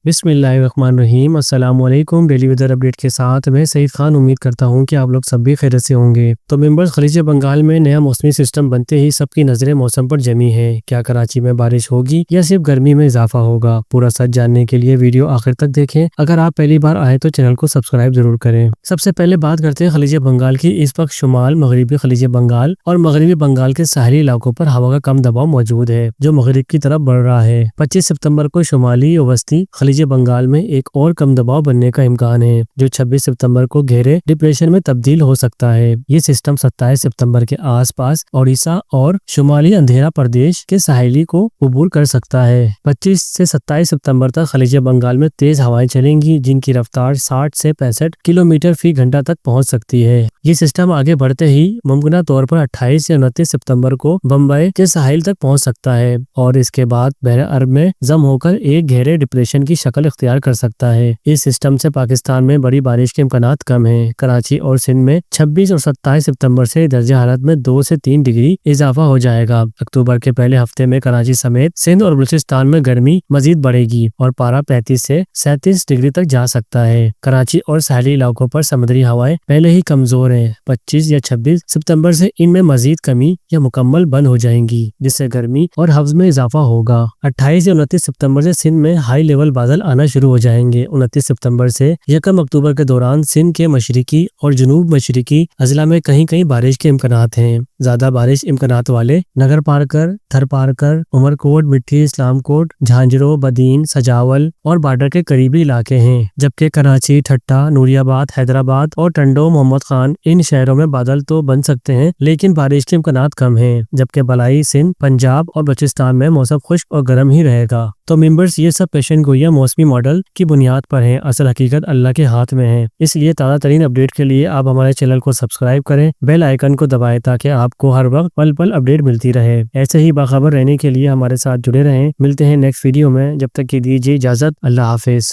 बिस्मिल्लाहिर्रहमानिर्रहीम। अस्सलाम वालेकुम। डेली वेदर अपडेट के साथ मैं सईद खान उम्मीद करता हूं कि आप लोग सब भी खैरियत से होंगे। तो मेंबर्स, खलीज बंगाल में नया मौसमी सिस्टम बनते ही सबकी नजरें मौसम पर जमी है। क्या कराची में बारिश होगी या सिर्फ गर्मी में इजाफा होगा? पूरा सच जानने के लिए वीडियो आखिर तक देखें। अगर आप पहली बार आए तो चैनल को सब्सक्राइब जरूर करें। सबसे पहले बात करते हैं खलीज बंगाल की। इस वक्त शुमाल मगरबी खलीज बंगाल और मगरबी बंगाल के साहली इलाकों पर हवा का कम दबाव मौजूद है जो मगरिब की तरफ बढ़ रहा है। 25 सितंबर को शुमाली और वस्ती खलीज बंगाल में एक और कम दबाव बनने का इम्कान है जो 26 सितंबर को गहरे डिप्रेशन में तब्दील हो सकता है। ये सिस्टम 27 सितंबर के आसपास ओडिशा और शुमाली अंधेरा प्रदेश के साहिली को कबूल कर सकता है। 25 से 27 सितंबर तक खलीज बंगाल में तेज हवाएं चलेंगी जिनकी रफ्तार 60 से 65 किलोमीटर फी घंटा तक पहुंच सकती है। ये सिस्टम आगे बढ़ते ही मुमकिन तौर पर 28 से 29 सितंबर को बम्बई के साहिल तक पहुंच सकता है और इसके बाद बहर अरब में जम होकर एक गहरे डिप्रेशन की शक्ल इख्तियार कर सकता है। इस सिस्टम से पाकिस्तान में बड़ी बारिश के इम्कानात कम हैं। कराची और सिंध में 26 और 27 सितंबर से दर्जा हारत में 2 से 3 डिग्री इजाफा हो जाएगा। अक्टूबर के पहले हफ्ते में कराची समेत सिंध और बलूचिस्तान में गर्मी मजीद बढ़ेगी और पारा 35 से 37 डिग्री तक जा सकता है। कराची और साहली इलाकों पर समुद्री हवाएं पहले ही कमजोर हैं। 25 या 26 सितंबर से इनमें मजीद कमी या मुकम्मल बंद हो जाएंगी जिससे गर्मी और हव्स में इजाफा होगा। 28 या 29 सितंबर से सिंध में हाई लेवल बादल आना शुरू हो जाएंगे। 29 सितंबर से 1 अक्टूबर के दौरान सिंध के मशरिकी और जनूब मशरिकी अजला में कहीं कहीं बारिश के इम्कानात हैं। ज्यादा बारिश इम्कानात वाले नगर पारकर, थर पारकर, उमरकोट, मिट्टी, इस्लामकोट, झांझरो, बदीन, सजावल और बॉर्डर के करीबी इलाके हैं। जबकि कराची, ठट्टा, नूरियाबाद, हैदराबाद और टंडो, मोहम्मद खान इन शहरों में बादल तो बन सकते हैं लेकिन बारिश के इम्कानात कम हैं। जबकि बलाई, सिंध, पंजाब और बलूचिस्तान में मौसम खुश्क और गर्म ही रहेगा। तो मेंबर्स, ये सब पेशन गोइयां मौसमी मॉडल की बुनियाद पर हैं। असल हकीकत अल्लाह के हाथ में है। इसलिए ताज़ा तरीन अपडेट के लिए आप हमारे चैनल को सब्सक्राइब करें, बेल आइकन को दबाएं ताकि आपको हर वक्त पल पल अपडेट मिलती रहे। ऐसे ही बाखबर रहने के लिए हमारे साथ जुड़े रहें। मिलते हैं नेक्स्ट वीडियो में। जब तक के दीजिए इजाजत। अल्लाह हाफिज।